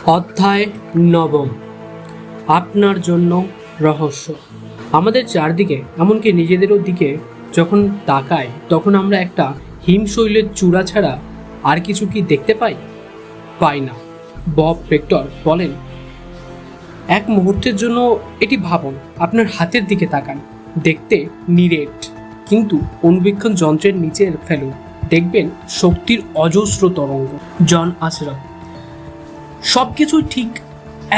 অধ্যায় নবম। আপনার জন্য রহস্য। আমাদের চারদিকে, এমনকি নিজেদেরও দিকে যখন তাকাই, তখন আমরা একটা হিমশৈলের চূড়া ছাড়া আর কিছু কি দেখতে পাই না। বব পেক্টর বলেন, এক মুহূর্তের জন্য এটি ভাবুন, আপনার হাতের দিকে তাকান, দেখতে নিরেট, কিন্তু অণুবীক্ষণ যন্ত্রের নিচে ফেলুন, দেখবেন শক্তির অজস্র তরঙ্গ। জন আশরাফ। সবকিছু ঠিক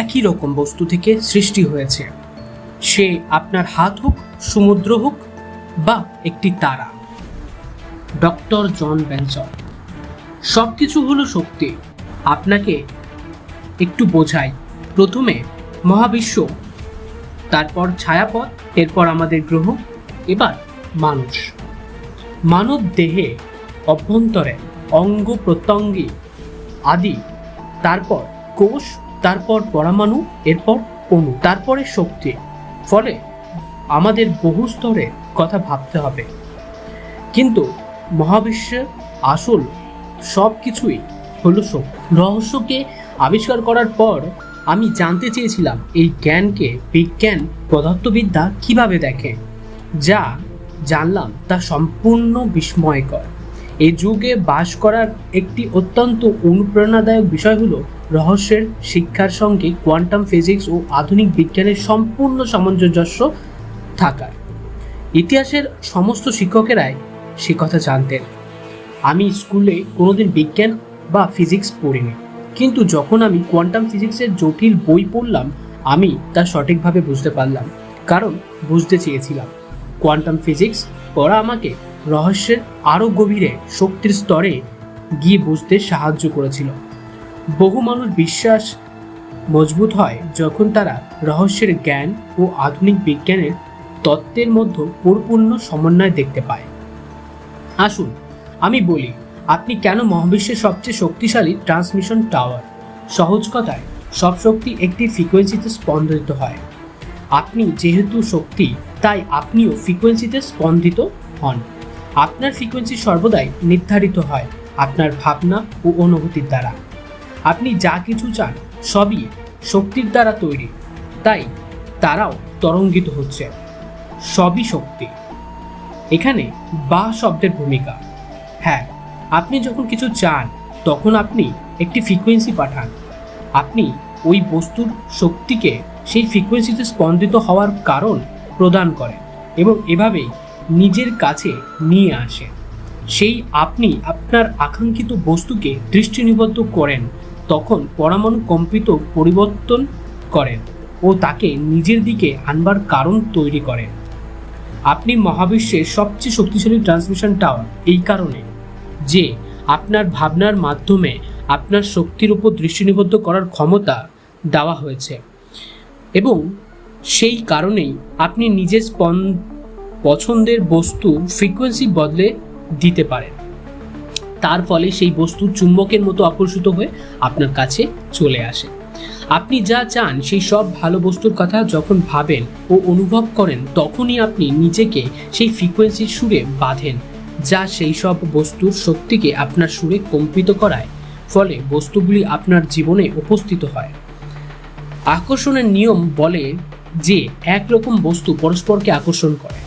একই রকম বস্তু থেকে সৃষ্টি হয়েছে, সে আপনার হাত হোক, সমুদ্র হোক বা একটি তারা। Doctor John Benson. সবকিছু হলো শক্তি। আপনাকে একটু বোঝাই। প্রথমে মহাবিশ্ব, তারপর ছায়াপথ, এরপর আমাদের গ্রহ, এবার মানুষ। মানব দেহে অভ্যন্তরে অঙ্গ প্রত্যঙ্গী আদি, তারপর কোষ, তারপর পরমাণু, এরপর অণু, তারপরে শক্তি। ফলে আমাদের বহু স্তরে কথা ভাবতে হবে। কিন্তু মহাবিশ্বের আসল সব কিছুই হলো শক্তি। রহস্যকে আবিষ্কার করার পর আমি জানতে চেয়েছিলাম এই জ্ঞানকে বিজ্ঞান পদার্থবিদ্যা কিভাবে দেখে। যা জানলাম তা সম্পূর্ণ বিস্ময়কর। এই যুগে বাস করার একটি অত্যন্ত অনুপ্রেরণাদায়ক বিষয় হলো রহস্যের শিক্ষার সঙ্গে কোয়ান্টাম ফিজিক্স ও আধুনিক বিজ্ঞানের সম্পূর্ণ সামঞ্জস্য থাকার। ইতিহাসের সমস্ত শিক্ষকেরাই সে কথা জানতেন। আমি স্কুলে কোনোদিন বিজ্ঞান বা ফিজিক্স পড়িনি, কিন্তু যখন আমি কোয়ান্টাম ফিজিক্সের জটিল বই পড়লাম, আমি তা সঠিকভাবে বুঝতে পারলাম, কারণ বুঝতে চেয়েছিলাম। কোয়ান্টাম ফিজিক্স পড়া আমাকে রহস্যের আরও গভীরে, শক্তির স্তরে গিয়ে বুঝতে সাহায্য করেছিল। বহু মানুষ বিশ্বাস মজবুত হয় যখন তারা রহস্যের জ্ঞান ও আধুনিক বিজ্ঞানের তত্ত্বের মধ্যে পরিপূর্ণ সমন্বয় দেখতে পায়। আসুন আমি বলি, আপনি কেন মহাবিশ্বের সবচেয়ে শক্তিশালী ট্রান্সমিশন টাওয়ার। সহজ কথায়, সব শক্তি একটি ফ্রিকোয়েন্সিতে স্পন্দিত হয়। আপনি যেহেতু শক্তি, তাই আপনিও ফ্রিকোয়েন্সিতে স্পন্দিত হন। আপনার ফ্রিকোয়েন্সি সর্বদাই নির্ধারিত হয় আপনার ভাবনা ও অনুভূতির দ্বারা। আপনি যা কিছু চান সবই শক্তির দ্বারা তৈরি, তাই তারাও তরঙ্গিত হচ্ছে। সবই শক্তি। এখানে বা শব্দের ভূমিকা। হ্যাঁ, আপনি যখন কিছু চান তখন আপনি একটি ফ্রিকোয়েন্সি পাঠান। আপনি ওই বস্তুর শক্তিকে সেই ফ্রিকোয়েন্সিতে স্পন্দিত হওয়ার কারণ প্রদান করেন এবং এভাবেই নিজের কাছে নিয়ে আসে। সেই আপনি আপনার আকাঙ্ক্ষিত বস্তুকে দৃষ্টি নিবদ্ধ করেন, তখন পরমাণু কম্পিত পরিবর্তন করেন ও তাকে নিজের দিকে আনবার কারণ তৈরি করেন। আপনি মহাবিশ্বের সবচেয়ে শক্তিশালী ট্রান্সমিশন টাওয়ার এই কারণে যে আপনার ভাবনার মাধ্যমে আপনার শক্তির উপর দৃষ্টি নিবদ্ধ করার ক্ষমতা দেওয়া হয়েছে, এবং সেই কারণেই আপনি নিজের পছন্দের বস্তু ফ্রিকোয়েন্সি বদলে দিতে পারেন। তার ফলে সেই বস্তু চুম্বকের মতো আকর্ষিত হয়ে আপনার কাছে চলে আসে। আপনি যা চান সেই সব ভালো বস্তুর কথা যখন ভাবেন ও অনুভব করেন, তখনই আপনি নিজেকে সেই ফ্রিকোয়েন্সির সুরে বাঁধেন, যা সেই সব বস্তুর শক্তিকে আপনার সুরে কম্পিত করায়। ফলে বস্তুগুলি আপনার জীবনে উপস্থিত হয়। আকর্ষণের নিয়ম বলে যে একরকম বস্তু পরস্পরকে আকর্ষণ করে।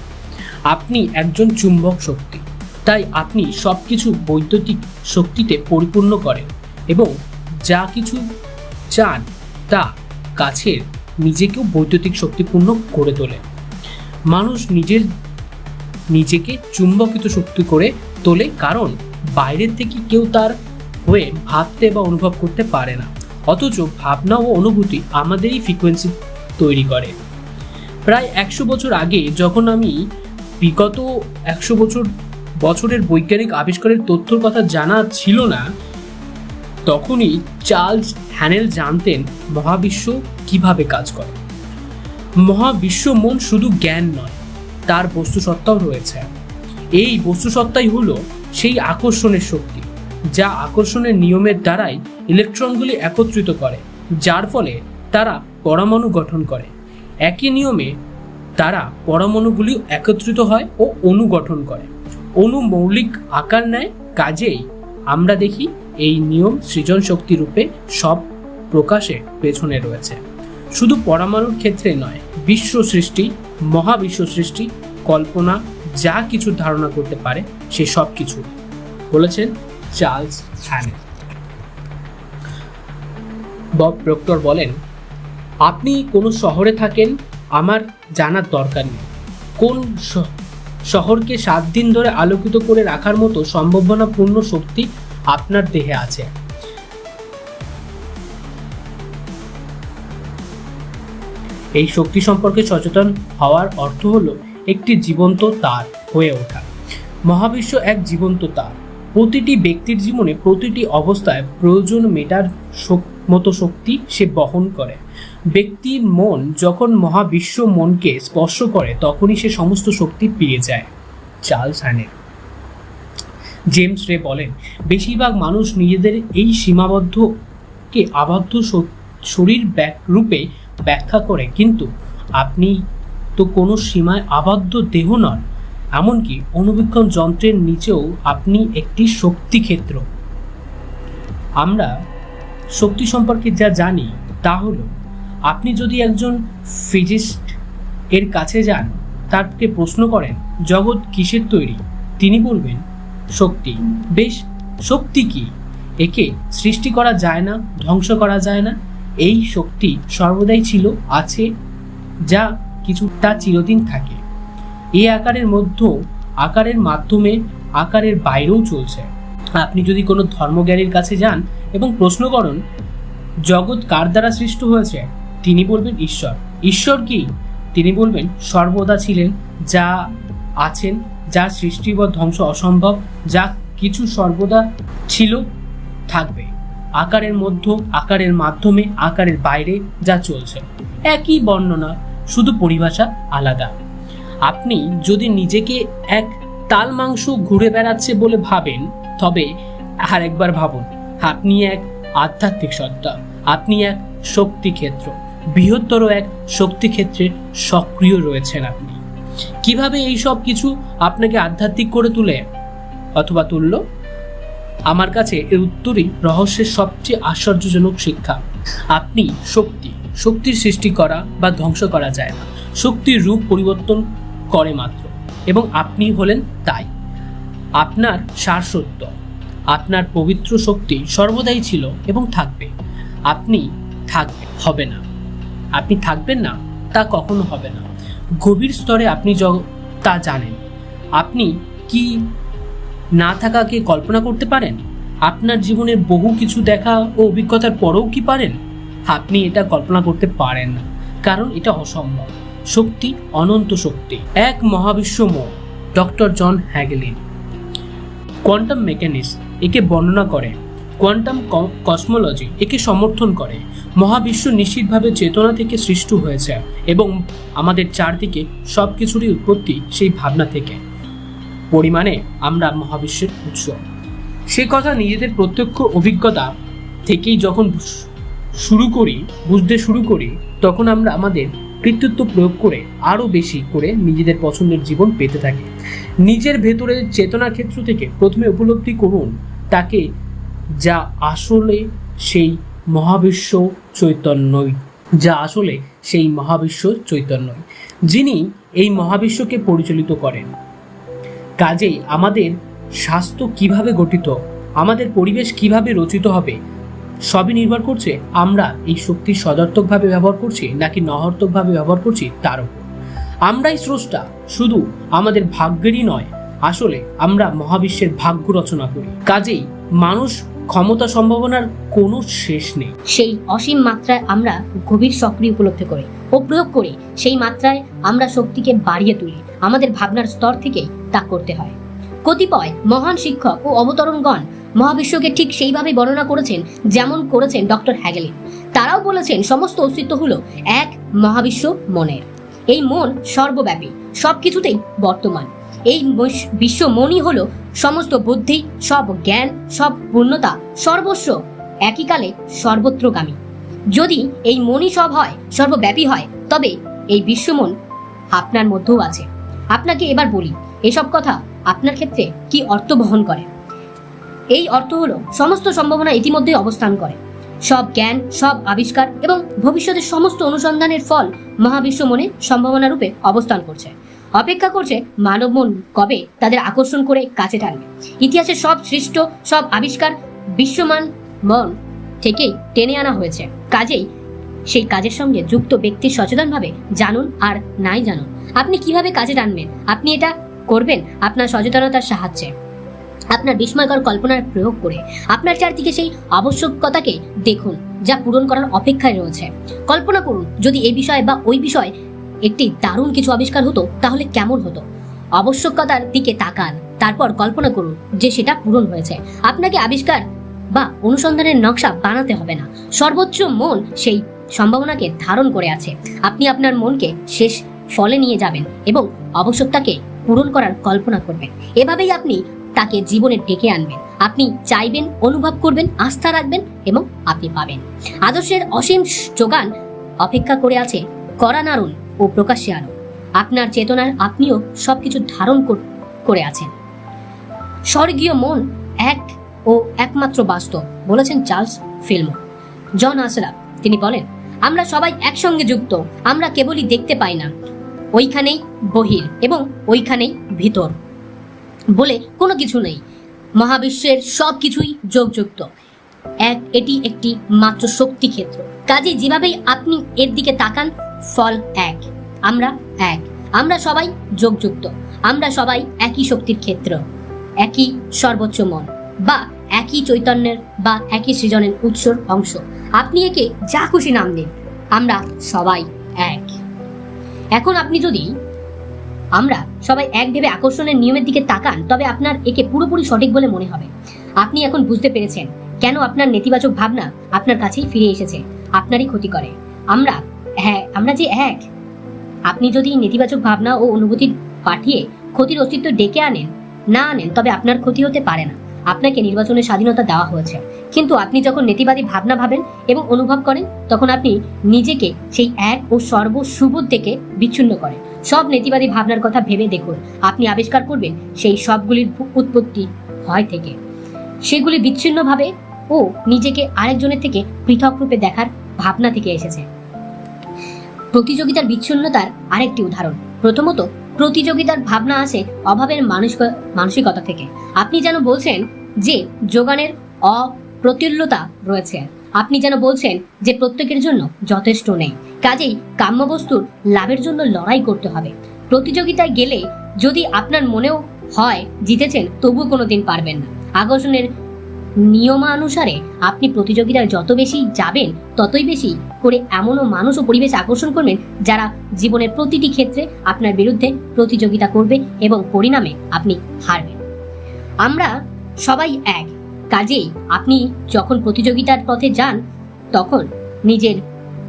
আপনি একজন চুম্বক শক্তি, তাই আপনি সব কিছু বৈদ্যুতিক শক্তিতে পরিপূর্ণ করেন এবং যা কিছু চান তা কাছের নিজেকেও বৈদ্যুতিক শক্তিপূর্ণ করে তোলে। মানুষ নিজেকে চুম্বকিত শক্তি করে তোলে, কারণ বাইরের থেকে কেউ তার হয়ে ভাবতে বা অনুভব করতে পারে না, অথচ ভাবনা ও অনুভূতি আমাদেরই ফ্রিকোয়েন্সি তৈরি করে। প্রায় 100 বছর আগে, যখন আমি বিগত 100 বছরের বৈজ্ঞানিক আবিষ্কারের তথ্যর কথা জানা ছিল না, তখনই চার্লস হ্যানেল জানতেন মহাবিশ্ব কিভাবে কাজ করে। মহাবিশ্ব মন শুধু জ্ঞান নয়, তার বস্তুসত্তাও রয়েছে। এই বস্তুসত্তাই হলো সেই আকর্ষণের শক্তি, যা আকর্ষণের নিয়মের দ্বারাই ইলেকট্রনগুলি একত্রিত করে, যার ফলে তারা পরমাণু গঠন করে। একই নিয়মে তারা পরমাণুগুলি একত্রিত হয় ও অণু গঠন করে। অণু মৌলিক আকার নেয়, কাজেই আমরা দেখি এই নিয়ম সৃজন শক্তি রূপে সব প্রকাশের পেছনে রয়েছে। শুধু পরমাণুর ক্ষেত্রে নয়, বিশ্ব সৃষ্টি, মহাবিশ্ব সৃষ্টি, কল্পনা, যা কিছু ধারণা করতে পারে সে সব কিছু, বলেছেন চার্লস হ্যানেল। বব প্রক্টর বলেন, আপনি কোনো শহরে থাকেন, আমার জানার দরকার নেই কোন শহরকে 7 দিন ধরে আলোকিত করে রাখার মতো সম্ভাবনাপূর্ণ শক্তি আপনার দেহে আছে। এই শক্তি সম্পর্কে সচেতন হওয়ার অর্থ হলো একটি জীবন্ত তার হয়ে ওঠা। মহাবিশ্ব এক জীবন্ত তার। প্রতিটি ব্যক্তির জীবনে প্রতিটি অবস্থায় প্রয়োজন মেটার মতো শক্তি সে বহন করে। ব্যক্তির মন যখন মহাবিশ্ব মনকে স্পর্শ করে তখনই সে সমস্ত শক্তি পেয়ে যায়। চার্লস হ্যানেল। জেমস রে বলেন, বেশিরভাগ মানুষ নিজেদের এই সীমাবদ্ধকে আবদ্ধ শরীর রূপে ব্যাখ্যা করে, কিন্তু আপনি তো কোনো সীমায় আবদ্ধ দেহ নন। এমনকি অণুবীক্ষণ যন্ত্রের নিচেও আপনি একটি শক্তি ক্ষেত্র। আমরা শক্তি সম্পর্কে যা জানি তা হলো, আপনি যদি একজন ফিজিস্ট এর কাছে যান, তাকে প্রশ্ন করেন জগৎ কিসের তৈরি, তিনি বলবেন শক্তি। বেশ, শক্তি কি? একে সৃষ্টি করা যায় না, ধ্বংস করা যায় না। এই শক্তি সর্বদাই ছিল, আছে, যা কিছুটা চিরদিন থাকে। এই আকারের মাধ্যমে আকারের বাইরেও চলছে। আপনি যদি কোনো ধর্মজ্ঞানীর কাছে যান এবং প্রশ্ন করেন জগৎ কার দ্বারা সৃষ্ট হয়েছে, তিনি বলবেন ঈশ্বর। ঈশ্বর কি? তিনি বলবেন সর্বদা ছিলেন, যা আছেন, যা সৃষ্টি বা ধ্বংস অসম্ভব, যা কিছু সর্বদা ছিল, থাকবে। আকারের মধ্যে, আকারের মাধ্যমে, আকারের বাইরে যা চলছে, একই বর্ণনা, শুধু পরিভাষা আলাদা। আপনি যদি নিজেকে এক তাল মাংস ঘুরে বেড়াচ্ছে বলে ভাবেন, তবে আর একবার ভাবুন, আপনি এক আধ্যাত্মিক সত্তা, আপনি এক শক্তি ক্ষেত্র, বৃহত্তর এক শক্তি ক্ষেত্রে সক্রিয় রয়েছেন। আপনি কিভাবে এই সব কিছু আপনাকে আধ্যাত্মিক করে তুলল? আমার কাছে এর উত্তরই রহস্যের সবচেয়ে আশ্চর্যজনক শিক্ষা। আপনি শক্তির সৃষ্টি করা বা ধ্বংস করা যায় না, শক্তির রূপ পরিবর্তন করে মাত্র, এবং আপনি হলেন তাই। আপনার সারসত্য, আপনার পবিত্র শক্তি সর্বদাই ছিল এবং থাকবে। আপনি থাকবেন না, তা কখনো হবে না। গভীর স্তরে আপনি তা জানেন। আপনি কি না থাকাকে কল্পনা করতে পারেন? আপনার জীবনের বহু কিছু দেখা ও অভিজ্ঞতার পরেও কি পারেন? আপনি এটা কল্পনা করতে পারেন না, কারণ এটা অসম্ভব। শক্তি অনন্ত শক্তি, এক মহাবিশ্ব মন। Doctor John Hagelin. Quantum mechanics একে বর্ণনা করে, কোয়ান্টাম কসমোলজি একে সমর্থন করে। মহাবিশ্ব নিশ্চিতভাবে চেতনা থেকে সৃষ্টি হয়েছে এবং আমাদের চারদিকে সব কিছুরই উৎপত্তি সেই ভাবনা থেকে। পরিমাণে আমরা মহাবিশ্বের উৎস। সে কথা নিজেদের প্রত্যক্ষ অভিজ্ঞতা থেকেই যখন বুঝতে শুরু করি, তখন আমরা আমাদের কৃতিত্ব প্রয়োগ করে আরও বেশি করে নিজেদের পছন্দের জীবন পেতে থাকি। নিজের ভেতরের চেতনা ক্ষেত্র থেকে প্রথমে উপলব্ধি করুন তাকে, যা আসলে সেই মহাবিশ্ব চৈতন্যই, যিনি এই মহাবিশ্বকে পরিচালিত করেন। কাজেই আমাদের স্বাস্থ্য কিভাবে গঠিত, আমাদের পরিবেশ কিভাবে রচিত হবে, সবই নির্ভর করছে আমরা এই শক্তি সদর্থকভাবে ব্যবহার করছি নাকি নহর্তকভাবে ব্যবহার করছি তার উপর। আমরাই স্রষ্টা, শুধু আমাদের ভাগ্যেরই নয়, আসলে আমরা মহাবিশ্বের ভাগ্য রচনা করি। কাজেই মানুষ ক্ষমতা সম্ভাবনার কোনো শেষ নেই। সেই অসীম মাত্রায় আমরা গভীর সক্রিয় উপলব্ধি করি ও প্রয়োগ করি, সেই মাত্রায় আমরা শক্তিকে বাড়িয়ে তুলি। আমাদের ভাবনার স্তর থেকেই তা করতে হয়। কতিপয় মহান শিক্ষক ও অবতরণগণ মহাবিশ্বকে ঠিক সেইভাবে বর্ণনা করেছেন যেমন করেছেন ডক্টর হ্যাগেলিন। তারাও বলেছেন সমস্ত অস্তিত্ব হলো এক মহাবিশ্ব মনের। এই মন সর্বব্যাপী, সবকিছুতেই বর্তমান। এই বিশ্ব মনই হলো সমস্ত বুদ্ধি, সব জ্ঞান, সব পূর্ণতা, সর্বস্ব, একই কালে সর্বত্রগামী। যদি এই মনই সব হয়, সর্বব্যাপী হয়, তবে এই বিশ্বমন আপনার মধ্যেও আছে। আপনাকে এবার বলি, এসব কথা আপনার ক্ষেত্রে কি অর্থ বহন করে। এই অর্থ হলো সমস্ত সম্ভাবনা ইতিমধ্যে অবস্থান করে। সব জ্ঞান, সব আবিষ্কার এবং ভবিষ্যতের সমস্ত অনুসন্ধানের ফল মহাবিশ্ব মনে সম্ভাবনা রূপে অবস্থান করছে, অপেক্ষা করছে মানব মন কবে তাদের আকর্ষণ করে কাছে টানবে। ইতিহাসের সব সৃষ্ট সব আবিষ্কার বিশ্বমান মন থেকেই টেনে আনা হয়েছে। কাজেই সেই কাজের সঙ্গে যুক্ত ব্যক্তি সচেতনভাবে জানুন আর নাই জানুন আপনি কিভাবে কাজে টানবেন। আপনি এটা করবেন আপনার সচেতনতার সাহায্যে, আপনার বিস্ময়কর কল্পনার প্রয়োগ করে। আপনার চারদিকে সেই আবশ্যকতাকে দেখুন যা পূরণ করার অপেক্ষায় রয়েছে। কল্পনা করুন যদি এই বিষয় বা ওই বিষয় একটি দারুণ কিছু আবিষ্কার হতো তাহলে কেমন হতো। আবশ্যকতার দিকে তাকান, তারপর কল্পনা করুন যে সেটা পূরণ হয়েছে। আপনাকে আবিষ্কার বা অনুসন্ধানের নকশা বানাতে হবে না, সর্বোচ্চ মন সেই সম্ভাবনাকে ধারণ করে আছে। আপনি আপনার মনকে শেষ ফলে নিয়ে যাবেন এবং আবশ্যকতাকে পূরণ করার কল্পনা করবেন। এভাবেই আপনি তাকে জীবনে ডেকে আনবেন। আপনি চাইবেন, অনুভব করবেন, আস্থা রাখবেন এবং আপনি পাবেন। আদর্শের অসীম যোগান অপেক্ষা করে আছে করা নাড়ুন ও প্রকাশ্যে আনুন। আপনার চেতনার আপনিও সবকিছু ধারণ করে আছেন। স্বর্গীয় মন এক ও একমাত্র বাস্তব, বলেছেন চার্লস ফিলমো। জন আশরাফ তিনি বলেন, আমরা সবাই একসঙ্গে যুক্ত, আমরা কেবলই দেখতে পাই না। ওইখানেই বহির এবং ওইখানেই ভিতর বলে কোনো কিছু নেই। মহাবিশ্বের সব কিছুই যোগযুক্ত। এটি একটি মাত্র শক্তি ক্ষেত্র। কাজে যেভাবেই আপনি এর দিকে তাকান ফল এক। আমরা এক, আমরা সবাই যোগযুক্ত, আমরা সবাই একই শক্তির ক্ষেত্র, একই সর্বোচ্চ মন বা একই চৈতন্যের বা একই সৃজনের উৎসর অংশ। আপনি একে যা খুশি নাম দিন, আমরা সবাই এক। এখন আপনি যদি আমরা সবাই এক ভেবে আকর্ষণের নিয়মের দিকে তাকান তবে আপনার একে পুরোপুরি সঠিক বলে মনে হবে। আপনি এখন বুঝতে পেরেছেন কেন আপনার নেতিবাচক ভাবনা আপনার কাছেই ফিরে এসেছে, আপনারই ক্ষতি করে। আমরা যে এক। আপনি যদি নেতিবাচক ভাবনা ও অনুভূতি পাঠিয়ে ক্ষতির অস্তিত্ব ডেকে আনেন তবে আপনার ক্ষতি হতে পারে না। আপনাকে নির্বাচনের স্বাধীনতা দেওয়া হয়েছে, কিন্তু আপনি যখন নেতিবাদী ভাবনা ভাবেন এবং অনুভব করেন তখন আপনি নিজেকে সেই এক ও সর্বশুভ থেকে বিচ্ছিন্ন করেন। সব নেতিবাদী ভাবনার কথা ভেবে দেখুন, আপনি আবিষ্কার করবেন সেই সবগুলির উৎপত্তি ভয় থেকে, সেগুলি বিচ্ছিন্নভাবে ও নিজেকে আরেকজনের থেকে পৃথক রূপে দেখার ভাবনা থেকে এসেছে। প্রতিযোগিতার বিচ্ছিন্নতার আরেকটি উদাহরণ। প্রথমত, প্রতিযোগিতার ভাবনা আসে অভাবের মানসিকতা থেকে। আপনি যেন বলছেন যে যোগানের অপ্রতুল্যতা রয়েছে, আপনি যেন বলছেন যে প্রত্যেকের জন্য যথেষ্ট নেই, কাজেই কাম্যবস্তুর লাভের জন্য লড়াই করতে হবে। প্রতিযোগিতায় গেলে যদি আপনার মনেও হয় জিতেছেন তবুও কোনোদিন পারবেন না। আকর্ষণের নিয়মানুসারে আপনি প্রতিযোগিতায় যত বেশি যাবেন ততই বেশি করে এমনও মানুষ ও পরিবেশ আকর্ষণ করবেন যারা জীবনের প্রতিটি ক্ষেত্রে আপনার বিরুদ্ধে প্রতিযোগিতা করবে এবং পরিণামে আপনি হারবেন। আমরা সবাই এক, কাজেই আপনি যখন প্রতিযোগিতার পথে যান তখন নিজের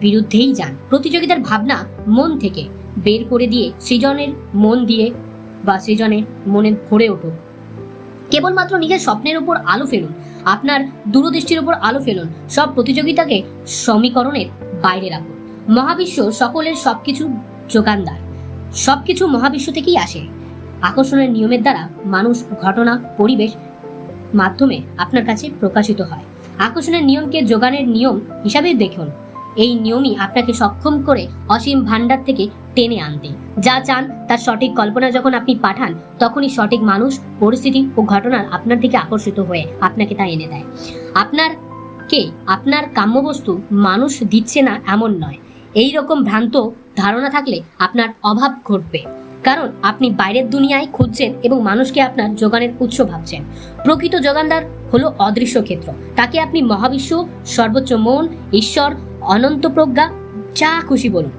বিরুদ্ধেই যান। প্রতিযোগিতার ভাবনা মন থেকে বের করে দিয়ে সৃজনের মন দিয়ে বা সৃজনের মনে ভরে উঠুক। কেবলমাত্র নিজের স্বপ্নের উপর আলো ফেলুন, আপনার দূরদৃষ্টির উপর আলো ফেলুন। সব প্রতিযোগিতাকে সমীকরণের বাইরে রাখুন। মহাবিশ্ব সকলের সবকিছু যোগানদার, সবকিছু মহাবিশ্ব থেকেই আসে। আকর্ষণের নিয়মের দ্বারা মানুষ, ঘটনা, পরিবেশ মাধ্যমে আপনার কাছে প্রকাশিত হয়। আকর্ষণের নিয়মকে যোগানের নিয়ম হিসাবে দেখুন। এই নিয়মই আপনাকে সক্ষম করে অসীম ভান্ডার থেকে টেনে আনতে। যা চান তার সঠিক কল্পনা যখন আপনি পাঠান তখনই সঠিক মানুষ, পরিস্থিতি ও ঘটনার আপনার দিকে আকর্ষিত হয়ে আপনাকে তা এনে দেয়। আপনার কাম্যবস্তু মানুষ দিচ্ছে না এমন নয়। এই রকম ভ্রান্ত ধারণা থাকলে আপনার অভাব ঘটবে, কারণ আপনি বাইরের দুনিয়ায় খুঁজছেন এবং মানুষকে আপনার যোগানের উৎস ভাবছেন। প্রকৃত যোগানদার হলো অদৃশ্য ক্ষেত্র, তাকে আপনি মহাবিশ্ব, সর্বোচ্চ মন, ঈশ্বর, অনন্ত প্রজ্ঞা, যা খুশি বলুন।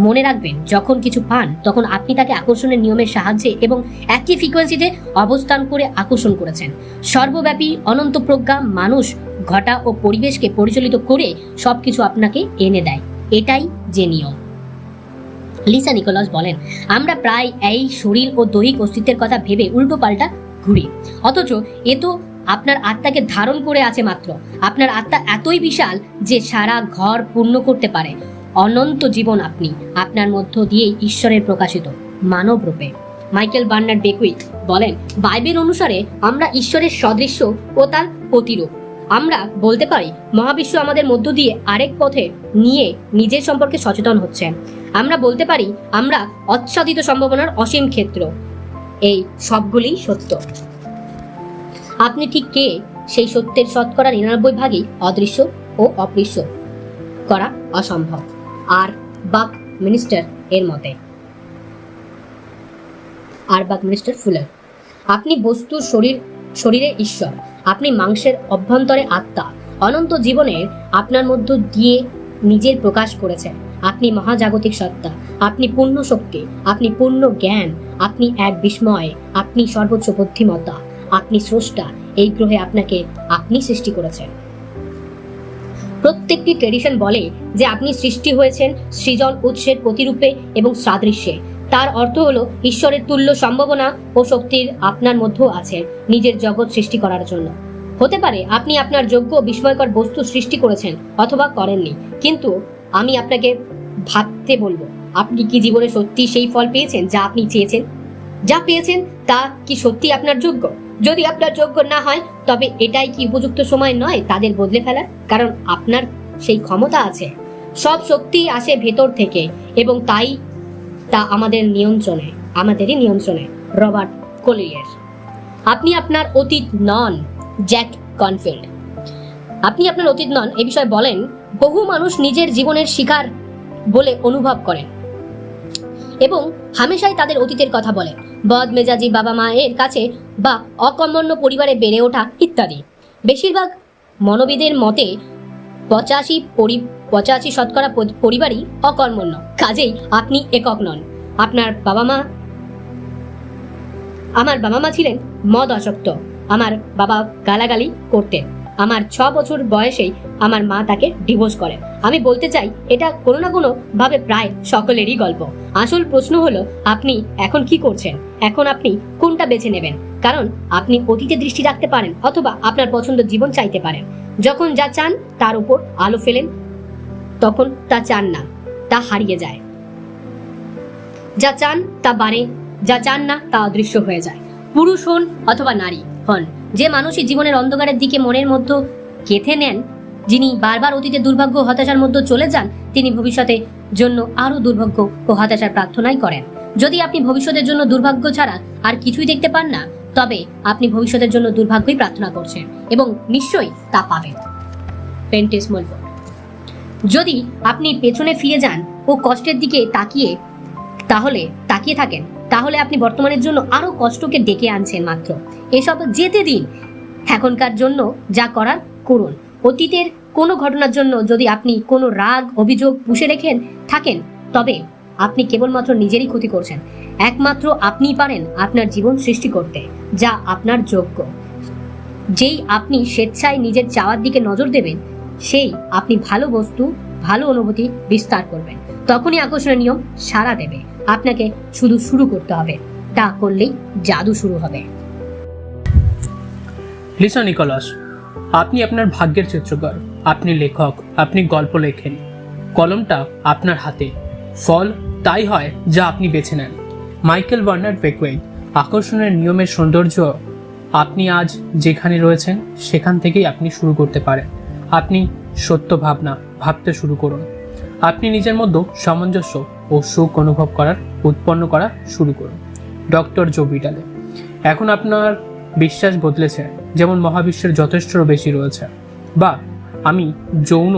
মনে রাখবেন, যখন কিছু পান তখন আপনি তাকে আকর্ষণের নিয়মের সাহায্যে এবং একই ফ্রিকোয়েন্সিতে অবস্থান করে আকর্ষণ করেছেন। সর্বব্যাপী অনন্ত প্রজ্ঞা মানুষ, ঘটা ও পরিবেশকে পরিচালিত করে সবকিছু আপনাকে এনে দেয়। এটাই যে নিয়ম। লিসা নিকোলাস বলেন, আমরা প্রায় এই শরীর ও দৈহিক অস্তিত্বের কথা ভেবে উল্টো পাল্টা ঘুরি, অথচ এ তো আপনার আত্মাকে ধারণ করে আছে মাত্র। আপনার আত্মা এতই বিশাল যে সারা ঘর পূর্ণ করতে পারে। অনন্ত জীবন আপনি, আপনার মধ্য দিয়েই ঈশ্বরের প্রকাশিত মানব রূপে। মাইকেল বার্নার্ড বেকুইথ বলেন, বাইবেল অনুসারে আমরা ঈশ্বরের সদৃশ্য ও তার প্রতিরূপ। আমরা বলতে পারি মহাবিশ্ব আমাদের মধ্য দিয়ে আরেক পথে নিয়ে নিজের সম্পর্কে সচেতন হচ্ছে। আমরা বলতে পারি আমরা আচ্ছাদিত সম্ভাবনার অসীম ক্ষেত্র। এই সবগুলি সত্য। আপনি ঠিক কে সেই সত্যের শতকরা 99 ভাগই অদৃশ্য ও অপৃশ্য করা অসম্ভব। আর বাক মিনিস্টার এর মতে, আর বাক মিনিস্টার ফুলার, আপনি বস্তুর শরীরে ঈশ্বর, আপনি মাংসের অভ্যন্তরে আত্মা। অনন্ত জীবনের আপনার মধ্য দিয়ে নিজের প্রকাশ করেছেন। আপনি মহাজাগতিক সত্তা, আপনি পূর্ণ শক্তি, আপনি পূর্ণ জ্ঞান, আপনি এক বিস্ময়, আপনি সর্বোচ্চ বুদ্ধিমত্তা, আপনি স্রষ্টা। এই গ্রহে আপনাকে আপনি সৃষ্টি করেছেন। প্রত্যেকটি ট্রেডিশন বলে যে আপনি সৃষ্টি হয়েছেন সৃজন উৎসের প্রতিরূপে এবং সাদৃশ্যে। তার অর্থ হলো ঈশ্বরের তুল্য সম্ভাবনা ও শক্তির আপনার মধ্যেও আছে নিজের জগৎ সৃষ্টি করার জন্য। হতে পারে আপনি আপনার যোগ্য বিস্ময়কর বস্তু সৃষ্টি করেছেন অথবা করেননি, কিন্তু আমি আপনাকে ভাবতে বলবো, আপনি কি জীবনে সত্যি সেই ফল পেয়েছেন যা আপনি চেয়েছেন? যা পেয়েছেন তা কি সত্যি আপনার যোগ্য? যদি আপনার যোগ্য না হয়, তবে এটাই কি উপযুক্ত সময় নয় তাদের বদলে ফেলার? কারণ আপনার সেই ক্ষমতা আছে। সব শক্তি আসে ভেতর থেকে এবং তাই তা আমাদেরই নিয়ন্ত্রণে। রবার্ট কোলিয়ার। আপনি আপনার অতীত নন। জ্যাক কনফিল্ড। আপনি আপনার অতীত নন এ বিষয়ে বলেন, বহু মানুষ নিজের জীবনের শিকার বলে অনুভব করেন এবং হামেশাই তাদের অতীতের কথা বলেন। বদমেজাজি বাবা মায়ের কাছে বা অকর্মণ্য পরিবারে বেড়ে ওঠা ইত্যাদি। বেশিরভাগ মনোবিদের মতে 85% পরিবারই অকর্মণ্য। কাজেই আপনি একক নন। আমার বাবা মা ছিলেন মদ আসক্ত। আমার বাবা গালাগালি করতেন। আমার 6 বছর বয়সেই আমার মা তাকে ডিভোর্স করেন। আমি বলতে চাই এটা কোনো না কোনো ভাবে প্রায় সকলেরই গল্প। আসল প্রশ্ন হলো আপনি এখন কি করছেন? এখন আপনি কোনটা বেছে নেবেন? কারণ আপনি অতীতে দৃষ্টি রাখতে পারেন অথবা আপনার পছন্দ জীবন চাইতে পারেন। যখন যা চান তার উপর আলো ফেলেন, তখন তা চান না, তা হারিয়ে যায়। যা চান তা বাড়ে, যা চান না তা অদৃশ্য হয়ে যায়। পুরুষ হন অথবা নারী হন, যে মানুষই জীবনের অন্ধকারের দিকে মনের মধ্যে গেঁথে নেন, যিনি বারবার অতীতে দুর্ভাগ্য ও হতাশার মধ্যে চলে যান, তিনি ভবিষ্যতের জন্য আরো দুর্ভাগ্য ও হতাশার প্রার্থনাই করেন। যদি আপনি ভবিষ্যতের জন্য দুর্ভাগ্য ছাড়া আর কিছুই দেখতে পান না, তবে আপনি ভবিষ্যতের জন্য দুর্ভাগ্যই প্রার্থনা করছেন এবং নিশ্চয়ই তা পাবেন। পেন্টিস মোলফোর্ড। যদি আপনি পেছনে ফিরে যান ও কষ্টের দিকে তাকিয়ে থাকেন, তাহলে আপনি বর্তমানের জন্য আরো কষ্টকে ডেকে আনছেন মাত্র। এসব যেতে দিন। এখনকার জন্য যা করার করুন। অতীতের কোনো ঘটনার জন্য যদি আপনি কোনো রাগ অভিযোগ পুষে রেখে থাকেন, তবে আপনি কেবলমাত্র নিজেরই ক্ষতি করছেন। একমাত্র আপনিই পারেন আপনার জীবন সৃষ্টি করতে, যা আপনার যোগ্য। যেই আপনি স্বেচ্ছায় নিজের চাওয়ার দিকে নজর দেবেন, সেই আপনি ভালো বস্তু, ভালো অনুভূতি বিস্তার করবেন। তখনই আকর্ষণের নিয়ম সাড়া দেবে। আপনাকে শুধু শুরু করতে হবে। তা করলেই জাদু শুরু হবে। Lisa Nicholas. আপনি আপনার ভাগ্যের চিত্রকর। আপনি লেখক। আপনি গল্প লেখেন। কলমটা আপনার হাতে। ফল তাই হয় যা আপনি বেছে নেন। Michael Bernard Beckwell. আকর্ষণের নিয়মের সৌন্দর্য। আপনি আজ যেখানে রয়েছেন সেখান থেকেই আপনি শুরু করতে পারেন। আপনি সত্য ভাবনা ভাবতে শুরু করুন। আপনি নিজের মধ্যে সামঞ্জস্য ও সুখ অনুভব উৎপন্ন করা শুরু করুন। ডক্টর জো ভিটালে। এখন আপনার বিশ্বাস বদলেছে, যেমন মহাবিশ্বের যথেষ্টর বেশি রয়েছে, বা আমি যৌন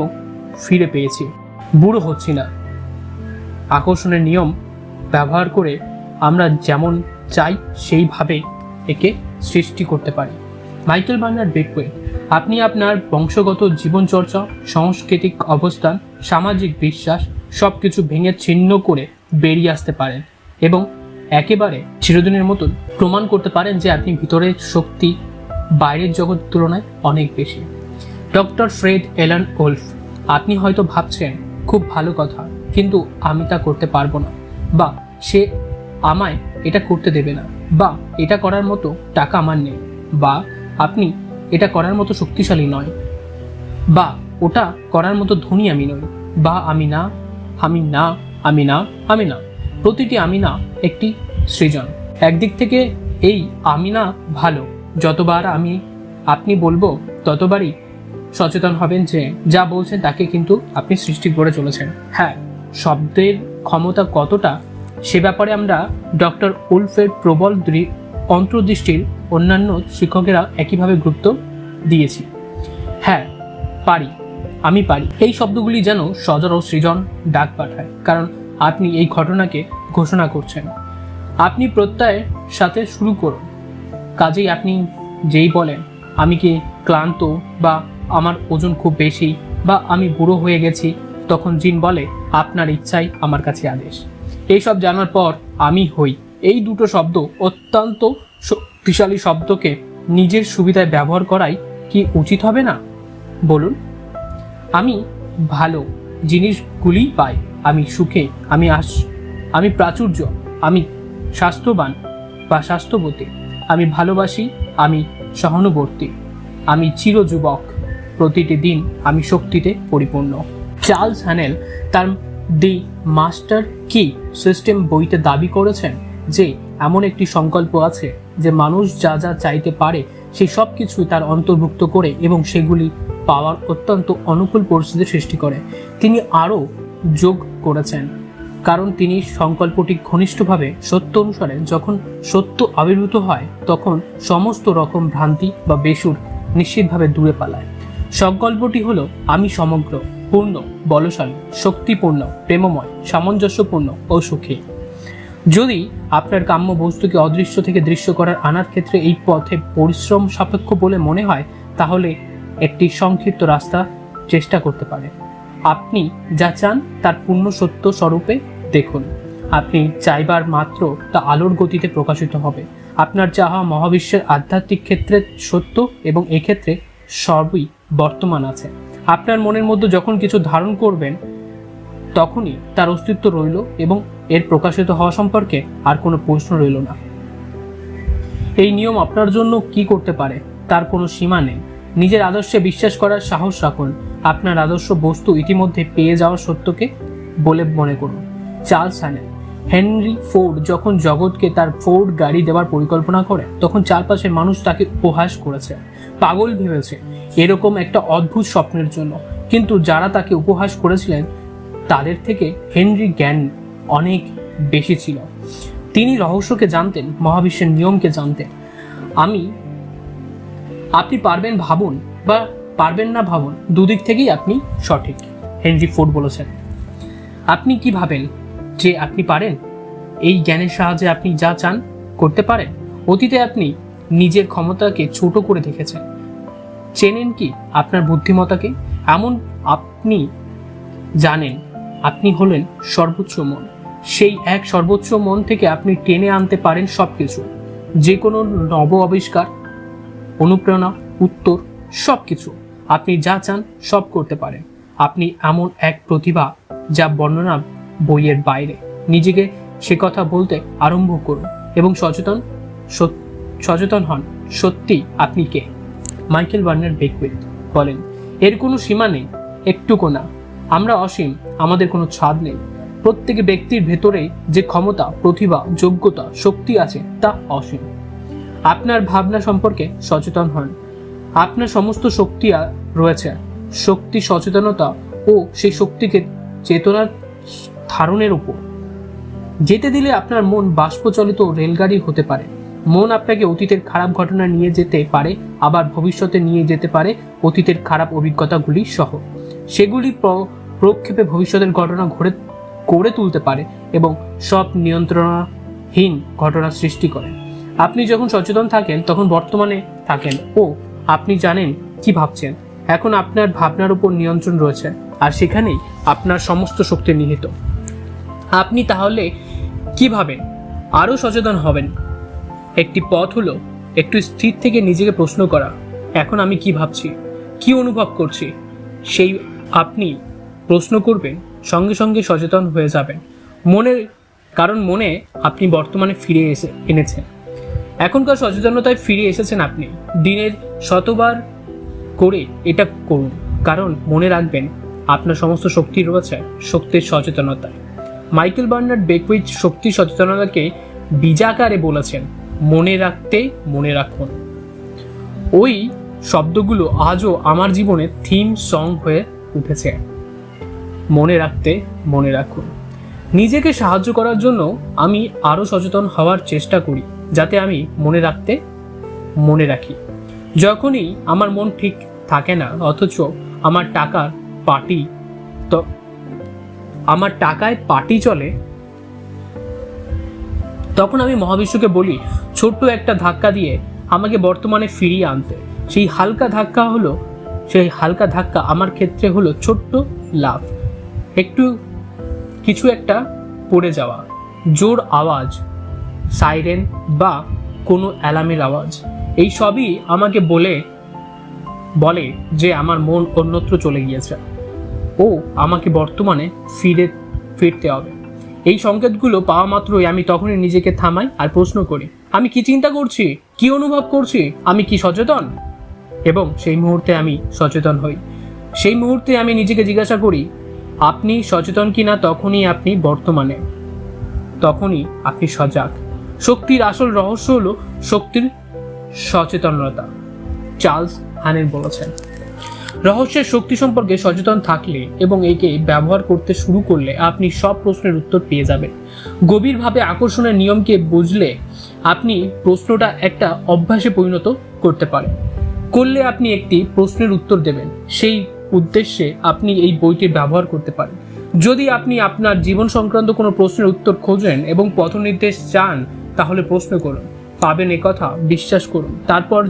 ফিরে পেয়েছি, বুড়ো হচ্ছি না। আকর্ষণের নিয়ম ব্যবহার করে আমরা যেমন চাই সেইভাবে একে সৃষ্টি করতে পারি। Michael Bernard Beckwell. আপনি আপনার বংশগত জীবনচর্চা, সাংস্কৃতিক অবস্থান, সামাজিক বিশ্বাস সবকিছু ভেঙে ছিন্ন করে বেরিয়ে আসতে পারেন এবং একেবারে চিরদিনের মতন প্রমাণ করতে পারেন যে আপনি ভিতরের শক্তি বাইরের জগৎ তুলনায় অনেক বেশি। ডক্টর ফ্রেড এলান ওলফ। আপনি হয়তো ভাবছেন খুব ভালো কথা, কিন্তু আমি তা করতে পারবো না, বা সে আমায় এটা করতে দেবে না, বা এটা করার মতো টাকা আমার নেই, বা আপনি এটা করার মতো শক্তিশালী নয়, বা ওটা করার মতো ধনী আমি নই, বা আমি না, আমি না, আমি না, আমি না। প্রতিটি আমি না একটি সৃজন। একদিক থেকে এই আমি না ভালো। যতবার আপনি বলবো ততবারই সচেতন হবেন যে যা বলছেন তাকে কিন্তু আপনি সৃষ্টি করে চলেছেন। হ্যাঁ, শব্দের ক্ষমতা কতটা সে ব্যাপারে আমরা ডক্টর উলফের প্রবল অন্তর্দৃষ্টির অন্যান্য শিক্ষকেরা একইভাবে গুরুত্ব দিয়েছি। হ্যাঁ, পারি, আমি পারি এই শব্দগুলি যেন সজল ও সৃজন ডাক পাঠায়, কারণ আপনি এই ঘটনাকে ঘোষণা করছেন। আপনি প্রত্যয়ের সাথে শুরু করুন। কাজেই আপনি যেই বলেন আমি কি ক্লান্ত, বা আমার ওজন খুব বেশি, বা আমি বুড়ো হয়ে গেছি, তখন জিন বলে আপনার ইচ্ছাই আমার কাছে আদেশ। এইসব জানার পর আমি হই, এই দুটো শব্দ অত্যন্ত শক্তিশালী শব্দকে নিজের সুবিধায় ব্যবহার করাই কি উচিত হবে না বলুন? আমি ভালো জিনিসগুলি পাই, আমি সুখে, আমি প্রাচুর্য, আমি স্বাস্থ্যবান বা স্বাস্থ্যবতী, আমি ভালোবাসি, আমি সহানুবর্তী, আমি চিরযুবক, প্রতিটি দিন আমি শক্তিতে পরিপূর্ণ। চার্লস হ্যানেল তার দি মাস্টার কি সিস্টেম বইতে দাবি করেছেন যে এমন একটি সংকল্প আছে যে মানুষ যা যা চাইতে পারে সেই সব কিছুই তার অন্তর্ভুক্ত করে এবং সেগুলি পাওয়ার অত্যন্ত অনুকূল পরিস্থিতি সৃষ্টি করে। তিনি আরও যোগ করেছেন, কারণ তিনি সংকল্পটি ঘনিষ্ঠভাবে সত্য অনুসারে যখন সত্য আবির্ভূত হয় তখন সমস্ত রকম ভ্রান্তি বা বেসুর নিশ্চিতভাবে দূরে পালায়। সংকল্পটি হলো আমি সমগ্র, পূর্ণ, বলশালী, শক্তিপূর্ণ, প্রেমময়, সামঞ্জস্যপূর্ণ ও সুখী। যদি আপনার কাম্য বস্তুকে অদৃশ্য থেকে দৃশ্য করার আনার ক্ষেত্রে এই পথে পরিশ্রম সাপেক্ষ বলে মনে হয়, তাহলে একটি সংক্ষিপ্ত রাস্তা চেষ্টা করতে পারে। আপনি যা চান তার পূর্ণ সত্য স্বরূপে দেখুন। আপনি চাইবার মাত্র তা আলোর গতিতে প্রকাশিত হবে। আপনার চাহা মহাবিশ্বের আধ্যাত্মিক ক্ষেত্রে সত্য এবং এক্ষেত্রে সবই বর্তমান আছে। আপনার মনের মধ্যে যখন কিছু ধারণ করবেন তখনই তার অস্তিত্ব রইল এবং এর প্রকাশিত হওয়া সম্পর্কে আর কোনো প্রশ্ন রইল না। এই নিয়ম আপনার জন্য কি করতে পারে তার কোনো সীমা নেই। নিজের আদর্শে বিশ্বাস করার সাহস রাখুন। আপনার আদর্শ বস্তু ইতিমধ্যে পেয়ে যাওয়ার সত্যকে বলে মনে করুন। চার্লস হ্যানেল। হেনরি ফোর্ড যখন জগৎকে তার ফোর্ড গাড়ি দেওয়ার পরিকল্পনা করে তখন চারপাশের মানুষ তাকে উপহাস করেছে, পাগল ভেবেছে এরকম একটা অদ্ভুত স্বপ্নের জন্য। কিন্তু যারা তাকে উপহাস করেছিলেন তাদের থেকে হেনরি জ্ঞান অনেক বেশি ছিল। তিনি রহস্যকে জানতেন, মহাবিশ্বের নিয়মকে জানতেন। আপনি পারবেন ভাবুন বা পারবেন না ভাবুন, দুদিক থেকেই আপনি সঠিক, হেনরি ফোর্ড বলেছেন। আপনি কি ভাবেন যে আপনি পারেন? এই জ্ঞানের সাহায্যে আপনি যা চান করতে পারেন। অতীতে আপনি নিজের ক্ষমতাকে ছোট করে দেখেছেন। চেনেন কি আপনার বুদ্ধিমত্তাকে? এমন আপনি জানেন আপনি হলেন সর্বোচ্চ মন। সেই এক সর্বোচ্চ মন থেকে আপনি টেনে আনতে পারেন সবকিছু, যে কোনো নব আবিষ্কার, অনুপ্রেরণা, উত্তর, সবকিছু। আপনি যা চান সব করতে পারেন। আপনি এমন এক প্রতিভা যা বর্ণনা বইয়ের বাইরে। নিজেকে সে কথা বলতে আরম্ভ করুন এবং সচেতন হন সত্যি আপনি কে। মাইকেল বার্নার্ড বেকওয়িথ বলেন, এর কোনো সীমা নেই, একটুকু না। আমরা অসীম, আমাদের কোনো ছাদ নেই। প্রত্যেক ব্যক্তির ভেতরে যে ক্ষমতা, প্রতিভা, যোগ্যতা, শক্তি আছে তা অসীম। আপনার ভাবনা সম্পর্কে সচেতন হন। আপনার সমস্ত শক্তি রয়েছে। শক্তি সচেতনতা ও সেই শক্তিকে চেতনার ধারণের উপর যেতে দিলে আপনার মন বাষ্পচালিত রেলগাড়ি হতে পারে। মন আপনাকে অতীতের খারাপ ঘটনা নিয়ে যেতে পারে, আবার ভবিষ্যতে নিয়ে যেতে পারে অতীতের খারাপ অভিজ্ঞতাগুলি সহ। সেগুলি প্রক্ষেপে ভবিষ্যতের ঘটনা করে তুলতে পারে এবং সব নিয়ন্ত্রণাহীন ঘটনা সৃষ্টি করে। আপনি যখন সচেতন থাকেন তখন বর্তমানে থাকেন ও আপনি জানেন কি ভাবছেন। এখন আপনার ভাবনার উপর নিয়ন্ত্রণ রয়েছে আর সেখানেই আপনার সমস্ত শক্তি নিহিত। আপনি তাহলে কি ভাবেন? আরও সচেতন হবেন। একটি পথ হলো একটু স্থির থেকে নিজেকে প্রশ্ন করা, এখন আমি কি ভাবছি, কি অনুভব করছি। সেই আপনি প্রশ্ন করবেন, সঙ্গে সঙ্গে সচেতন হয়ে যাবেন কারণ মনে আপনি বর্তমানে ফিরে এনেছেন। এখনকার সচেতনতায় ফিরে এসেছেন আপনি। দিনের শতবার করে এটা করুন, কারণ মনে রাখবেন আপনার সমস্ত শক্তি রয়েছে শক্তির সচেতনতায়। মাইকেল বার্নার্ড বেকওয়িথ শক্তি সচেতনতাকে বীজাকারে বলেছেন, মনে রাখতে মনে রাখুন। ওই শব্দগুলো আজও আমার জীবনে থিম সং হয়ে উঠেছে। মনে রাখতে মনে রাখুন। নিজেকে সাহায্য করার জন্য আমি আরও সচেতন হওয়ার চেষ্টা করি, যাতে আমি মনে রাখতে মনে রাখি। যখনই আমার মন ঠিক থাকে না, অথচ আমার টাকায় পার্টি চলে, তখন আমি মহাবিশ্বকে বলি ছোট্ট একটা ধাক্কা দিয়ে আমাকে বর্তমানে ফিরিয়ে আনতে। সেই হালকা ধাক্কা আমার ক্ষেত্রে হলো ছোট্ট লাভ, কিছু একটা পড়ে যাওয়া, জোর আওয়াজ, সাইরেন বা কোনো অ্যালার্মের আওয়াজ। এই সবই আমাকে বলে যে আমার মন অন্যত্র চলে গিয়েছে ও আমাকে বর্তমানে ফিরতে হবে। এই সংকেতগুলো পাওয়া মাত্রই আমি তখনই নিজেকে থামাই আর প্রশ্ন করি, আমি কি চিন্তা করছি, কি অনুভব করছি, আমি কি সচেতন? এবং সেই মুহূর্তে আমি সচেতন হই। সেই মুহূর্তে আমি নিজেকে জিজ্ঞাসা করি, আপনি সচেতন কিনা? তখনই আপনি সজাগ। শক্তির আসল রহস্য হলো শক্তির সচেতনতা। চার্লস হ্যানেন বলেছেন, রহস্যের শক্তি সম্পর্কে সচেতন থাকলে এবং একে ব্যবহার করতে শুরু করলে আপনি সব প্রশ্নের উত্তর পেয়ে যাবেন। গভীরভাবে আকর্ষণের নিয়মকে বুঝলে আপনি প্রশ্নটা একটা অভ্যাসে পরিণত করতে পারেন। করলে আপনি একটি প্রশ্নের উত্তর দেবেন। সেই উদ্দেশ্যে আপনি এই বইটি ব্যবহার করতে পারেন। যদি আপনি আপনার জীবন সংক্রান্ত কোনো প্রশ্নের উত্তর খোঁজেন এবং পথ নির্দেশ চান, তাহলে প্রশ্ন করুন, পাবেন একথা বিশ্বাস করুন। তারপর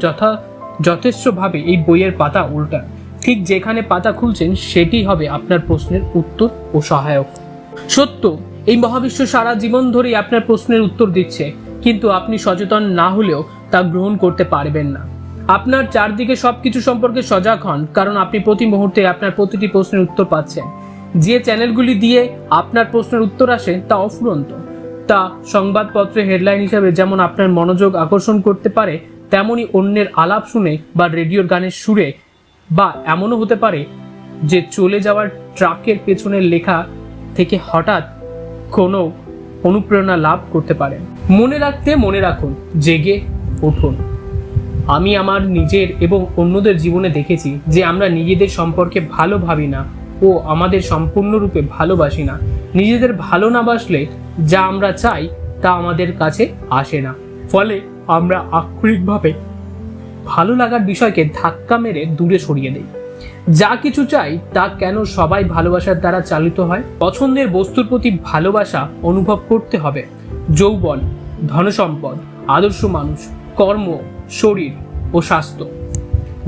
যথেষ্টভাবে এই বইয়ের পাতা উল্টান। ঠিক যেখানে পাতা খুলছেন সেটি হবে আপনার প্রশ্নের উত্তর ও সহায়ক। সত্য, এই মহাবিশ্ব সারা জীবন ধরেই আপনার প্রশ্নের উত্তর দিচ্ছে, কিন্তু আপনি সচেতন না হলেও তা গ্রহণ করতে পারবেন না। আপনার চারদিকে সবকিছু সম্পর্কে সজাগ হন, কারণ আপনি প্রতি মুহূর্তে আপনার প্রতিটি প্রশ্নের উত্তর পাচ্ছেন। যে চ্যানেলগুলি দিয়ে আপনার প্রশ্নের উত্তর আসে তা অফুরন্ত। তা সংবাদপত্রে হেডলাইন হিসাবে যেমন আপনার মনোযোগ আকর্ষণ করতে পারে, তেমনি অন্যের আলাপ শুনে বা রেডিওর গানের সুরে, বা এমনও হতে পারে যে চলে যাওয়ার ট্রাকের পেছনের লেখা থেকে হঠাৎ কোনো অনুপ্রেরণা লাভ করতে পারেন। মনে রাখতে মনে রাখুন, জেগে উঠুন। আমি আমার নিজের এবং অন্যদের জীবনে দেখেছি যে আমরা নিজেদের সম্পর্কে ভালো ভাবি না ও আমাদের সম্পূর্ণরূপে ভালোবাসি না। নিজেদের ভালো না বাসলে যা আমরা চাই তা আমাদের কাছে আসে না। ফলে আমরা আক্ষরিকভাবে ভালো লাগার বিষয়কে ধাক্কা মেরে দূরে সরিয়ে দেই। যা কিছু চাই তা কেন সবাই ভালোবাসার দ্বারা চালিত হয়? পছন্দের বস্তুর প্রতি ভালোবাসা অনুভব করতে হবে। যৌবন, ধনসম্পদ, আদর্শ মানুষ, কর্ম, শরীর ও স্বাস্থ্য,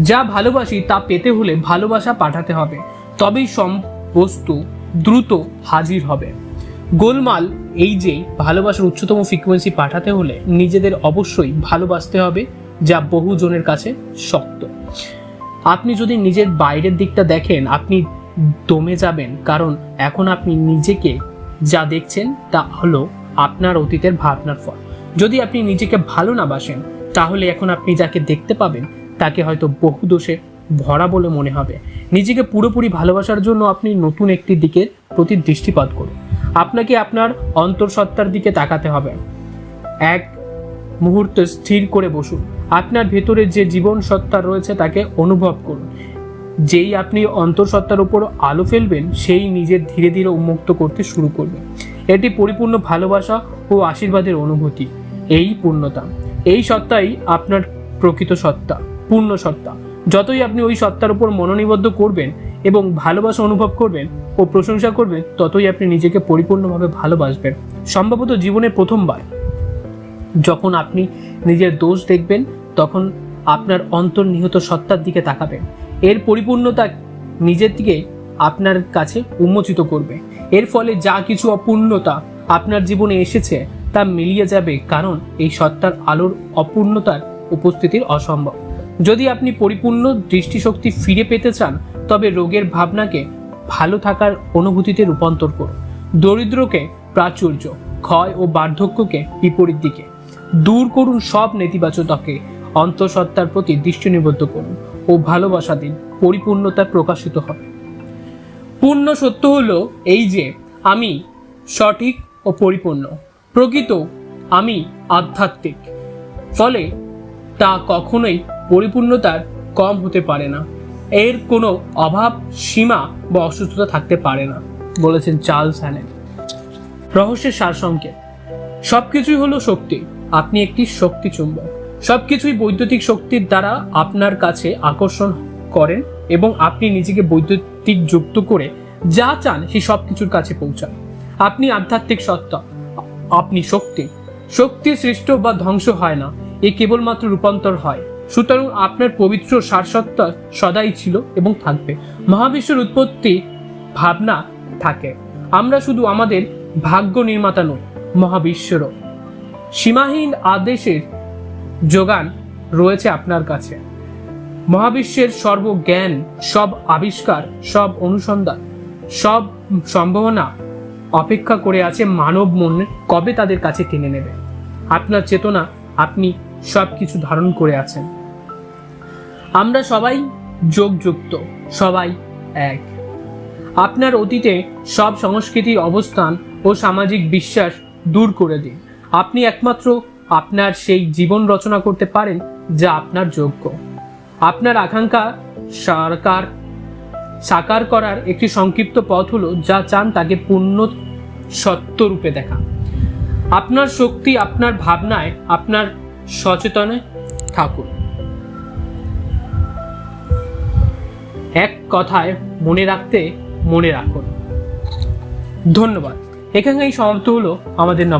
যা ভালোবাসি তা পেতে হলে ভালোবাসা পাঠাতে হবে, তবেই সব বস্তু দ্রুত হাজির হবে। গোলমাল এই যে ভালোবাসার উচ্চতম ফ্রিকোয়েন্সি পাঠাতে হলে নিজেদের অবশ্যই ভালোবাসতে হবে, যা বহুজনের কাছে শক্ত। আপনি যদি নিজের বাইরের দিকটা দেখেন, আপনি দমে যাবেন, কারণ এখন আপনি নিজেকে যা দেখছেন তা হলো আপনার অতীতের ভাবনার ফল। যদি আপনি নিজেকে ভালো না বাসেন, তাহলে এখন আপনি যাকে দেখতে পাবেন তাকে হয়তো বহু দোষে ভরা বলে মনে হবে। নিজেকে পুরোপুরি ভালোবাসার জন্য আপনি নতুন একটি দিকের প্রতি দৃষ্টিপাত করুন। আপনাকে আপনার অন্তঃসত্ত্বার দিকে তাকাতে হবে। এক মুহূর্তে স্থির করে বসুন। আপনার ভেতরে যে জীবন সত্তা রয়েছে তাকে অনুভব করুন। যেই আপনি অন্তঃসত্ত্বার উপর আলো ফেলবেন, সেই নিজের ধীরে ধীরে উন্মুক্ত করতে শুরু করবেন। এটি পরিপূর্ণ ভালোবাসা ও আশীর্বাদের অনুভূতি। এই পূর্ণতা, এই সত্তাই আপনার প্রকৃত সত্তা, পূর্ণ সত্তা। যতই আপনি ওই সত্তার উপর মনোনিবদ্ধ করবেন এবং ভালোবাসা অনুভব করবেন ও প্রশংসা করবেন, ততই আপনি নিজেকে পরিপূর্ণভাবে ভালোবাসবেন। সম্ভবত জীবনের প্রথমবার যখন আপনি নিজের দোষ দেখবেন, তখন আপনার অন্তর্নিহিত সত্তার দিকে তাকাবেন। এর পরিপূর্ণতা নিজের দিকে আপনার কাছে উন্মোচিত করবে। এর ফলে যা কিছু অপূর্ণতা আপনার জীবনে এসেছে তা মিলিয়ে যাবে, কারণ এই সত্তার আলোর অপূর্ণতার উপস্থিতির অসম্ভব। যদি আপনি পরিপূর্ণ দৃষ্টিশক্তি ফিরে পেতে চান, তবে রোগের ভাবনাকে ভালো থাকার অনুভূতিতে রূপান্তর করুন। দরিদ্রকে প্রাচুর্য, ক্ষয় ও বার্ধক্যকে বিপরীত দিকে দূর করুন। সব নেতিবাচকতাকে অন্তঃসত্ত্বার প্রতি দৃষ্টি নিবদ্ধ করুন ও ভালোবাসা দিন। পরিপূর্ণতা প্রকাশিত হবে। পূর্ণ সত্য হলো এই যে আমি সঠিক ও পরিপূর্ণ, প্রকৃত আমি আধ্যাত্মিক। ফলে তা কখনোই পরিপূর্ণতার কম হতে পারে না, এর কোনো অভাব, সীমা বা অসুস্থতা থাকতে পারে না, বলেছেন চার্লস হ্যানেল। রহস্যের সারসংক্ষেপ: সবকিছুই হলো শক্তি। আপনি একটি শক্তি চুম্বক। সবকিছুই বৈদ্যুতিক শক্তির দ্বারা আপনার কাছে আকর্ষণ করেন এবং আপনি নিজেকে বৈদ্যুতিক যুক্ত করে যা চান সেই সব কিছুর কাছে পৌঁছান। আপনি আধ্যাত্মিক সত্তা, আপনি শক্তি। শক্তি সৃষ্ট বা ধ্বংস হয় না, এ কেবলমাত্র রূপান্তর হয়। সুতরাং আপনার পবিত্র সারসত্তা সদাই ছিল এবং থাকবে। মহাবিশ্বের উৎপত্তি ভাবনা থাকে। আমরা শুধু আমাদের ভাগ্য নির্মাতা নই, মহাবিশ্বেরও সীমাহীন আদেশের যোগান রয়েছে আপনার কাছে। মহাবিশ্বের সর্বজ্ঞান, সব আবিষ্কার, সব অনুসন্ধান, সব সম্ভাবনা অপেক্ষা করে আছে মানব মন কবে তাদের কাছে টেনে নেবে। আপনার চেতনা, আপনি সব কিছু ধারণ করে আছেন। আমরা সবাই যোগযুক্ত, সবাই এক। আপনার অতীতে সব সংস্কৃতির অবস্থান ও সামাজিক বিশ্বাস দূর করে দিন। আপনি একমাত্র আপনার সেই জীবন রচনা করতে পারেন যা আপনার যোগ্য। আপনার আকাঙ্ক্ষা সাকার করার একটি সংক্ষিপ্ত পথ হলো যা চান তাকে পূর্ণ সত্য রূপে দেখা। আপনার শক্তি আপনার ভাবনায়, আপনার সচেতনে থাকুন। এক কথায় মনে রাখুন। ধন্যবাদ। এখানেই সমাপ্ত হলো আমাদের নবম